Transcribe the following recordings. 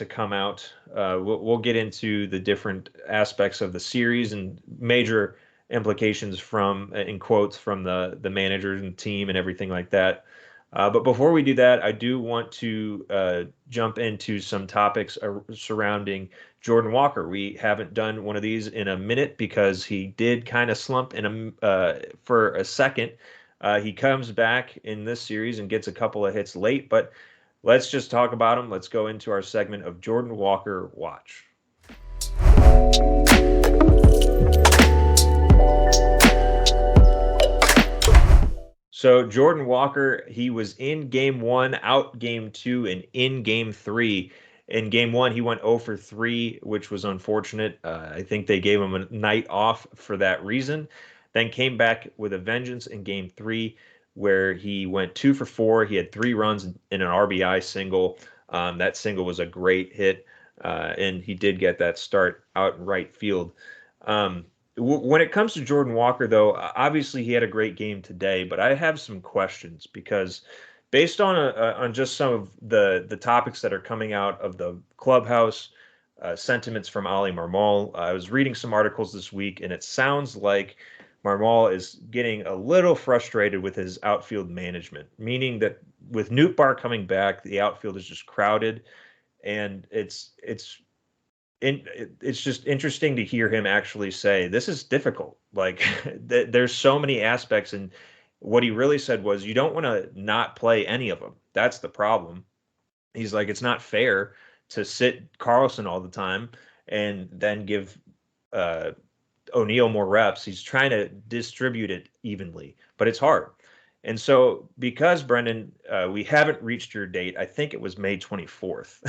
to come out. We'll get into the different aspects of the series and major implications from, in quotes, from the managers and team and everything like that. But before we do that, I do want to jump into some topics surrounding Jordan Walker. We haven't done one of these in a minute because he did kind of slump for a second. He comes back in this series and gets a couple of hits late, but let's just talk about him. Let's go into our segment of Jordan Walker Watch. So Jordan Walker, he was in game 1, out game 2, and in game 3. In game 1, he went 0 for 3, which was unfortunate. I think they gave him a night off for that reason. Then came back with a vengeance in game 3, where he went 2 for 4. He had 3 runs in an RBI single. That single was a great hit, and he did get that start out in right field. When it comes to Jordan Walker, though, obviously he had a great game today, but I have some questions because based on just some of the topics that are coming out of the clubhouse, sentiments from Ali Marmol, I was reading some articles this week, and it sounds like Marmol is getting a little frustrated with his outfield management, meaning that with Nootbaar coming back, the outfield is just crowded, and it's just interesting to hear him actually say this is difficult. Like there's so many aspects, and what he really said was you don't want to not play any of them. That's the problem. He's like, it's not fair to sit Carlson all the time and then give O'Neill more reps. He's trying to distribute it evenly, but it's hard. And so because Brendan, we haven't reached your date. I think it was May 24th.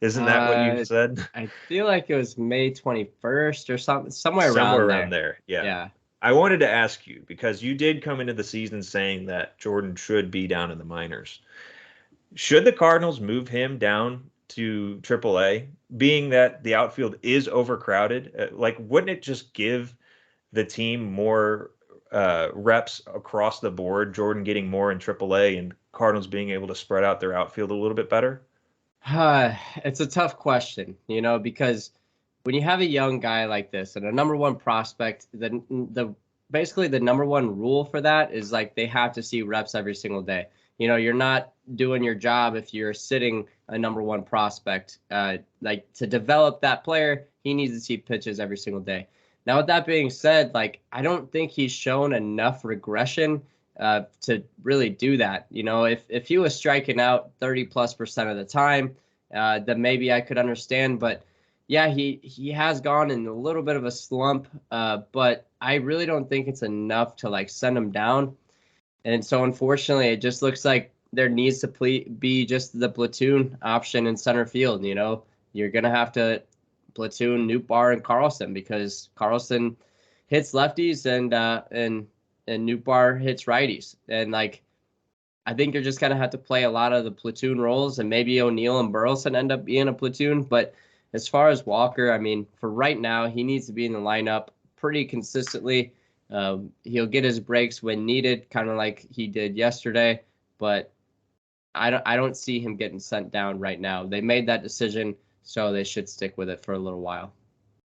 Isn't that what you said? I feel like it was May 21st or somewhere around there. Yeah. I wanted to ask you because you did come into the season saying that Jordan should be down in the minors. Should the Cardinals move him down to AAA, being that the outfield is overcrowded? Wouldn't it just give the team more reps across the board, Jordan getting more in AAA and Cardinals being able to spread out their outfield a little bit better? It's a tough question, because when you have a young guy like this and a number 1 prospect, basically the number 1 rule for that is like they have to see reps every single day. You're not doing your job if you're sitting a number 1 prospect. Like to develop that player, he needs to see pitches every single day. Now, with that being said, I don't think he's shown enough regression to really do that. If he was striking out 30+% of the time, then maybe I could understand. But yeah, he has gone in a little bit of a slump, but I really don't think it's enough to send him down. And so unfortunately, it just looks like there needs to be just the platoon option in center field. You're going to have to platoon Nootbaar and Carlson because Carlson hits lefties and Nootbaar hits righties. And I think you're just going to have to play a lot of the platoon roles, and maybe O'Neill and Burleson end up being a platoon. But as far as Walker, I mean, for right now, he needs to be in the lineup pretty consistently. He'll get his breaks when needed, kind of like he did yesterday. But I don't see him getting sent down right now. They made that decision, so they should stick with it for a little while.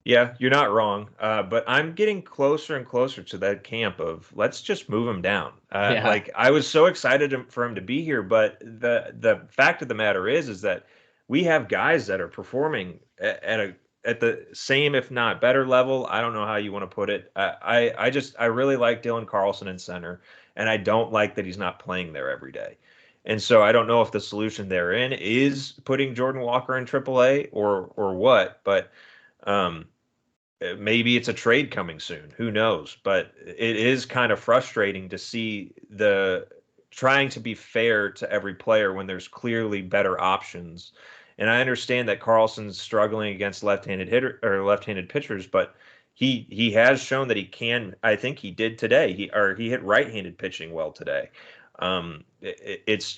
Yeah, you're not wrong. But I'm getting closer and closer to that camp of let's just move him down. I was so excited for him to be here, but the fact of the matter is that we have guys that are performing at the same, if not better level. I don't know how you want to put it. I really like Dylan Carlson in center, and I don't like that he's not playing there every day. And so I don't know if the solution therein is putting Jordan Walker in AAA or what, but maybe it's a trade coming soon. Who knows? But it is kind of frustrating to see the trying to be fair to every player when there's clearly better options. And I understand that Carlson's struggling against left-handed pitchers, but he has shown that he can. I think he did today. He hit right-handed pitching well today. It's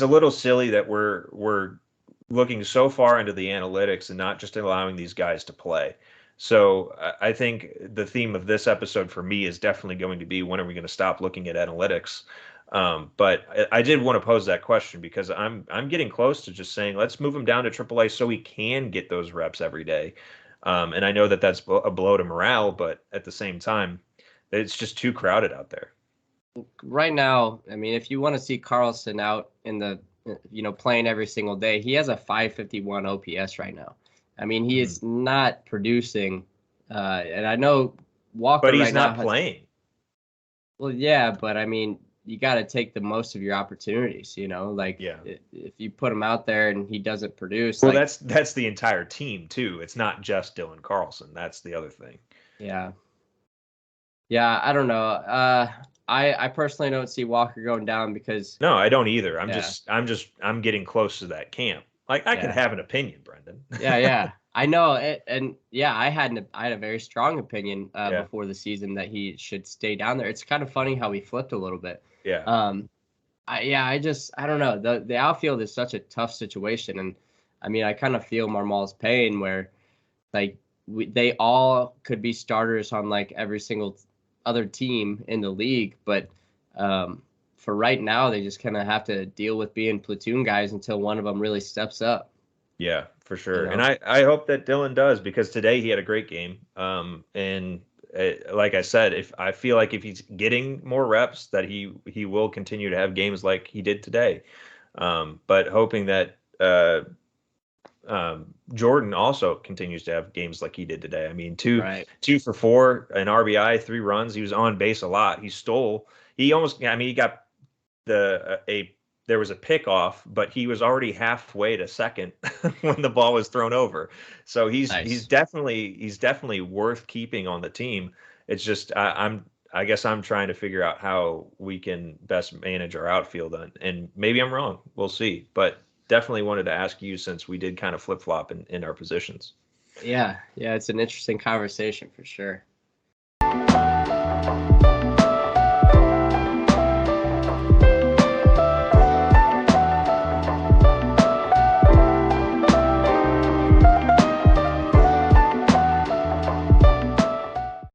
a little silly that we're looking so far into the analytics and not just allowing these guys to play. So I think the theme of this episode for me is definitely going to be, when are we going to stop looking at analytics? But I did want to pose that question because I'm getting close to just saying let's move him down to AAA so he can get those reps every day. And I know that that's a blow to morale, but at the same time, it's just too crowded out there. Right now, I mean, if you want to see Carlson out in the, playing every single day, he has a 551 OPS right now. I mean, he is not producing. And I know Walker but he's right not now playing. Well, yeah, but I mean, you got to take the most of your opportunities, like if you put him out there and he doesn't produce. Well, like, that's the entire team too. It's not just Dylan Carlson. That's the other thing. Yeah. Yeah, I don't know. I personally don't see Walker going down because No, I don't either. I'm getting close to that camp. Like I can have an opinion, Brendan. Yeah. I know it, and yeah, I had a very strong opinion before the season that he should stay down there. It's kind of funny how he flipped a little bit. Yeah. I don't know. The outfield is such a tough situation, and I mean, I kind of feel Marmal's pain where, like, they all could be starters on like every single other team in the league, but for right now, they just kind of have to deal with being platoon guys until one of them really steps up. Yeah, for sure. And I hope that Dylan does because today he had a great game. And like I said, if I feel like if he's getting more reps, that he will continue to have games like he did today. But hoping that Jordan also continues to have games like he did today. I mean, two for four, an RBI, 3 runs. He was on base a lot. He stole. He almost. I mean, he got there was a pickoff, but he was already halfway to second when the ball was thrown over. So he's definitely worth keeping on the team. It's just I guess I'm trying to figure out how we can best manage our outfield, and maybe I'm wrong. We'll see, but definitely wanted to ask you since we did kind of flip flop in our positions. Yeah, it's an interesting conversation for sure.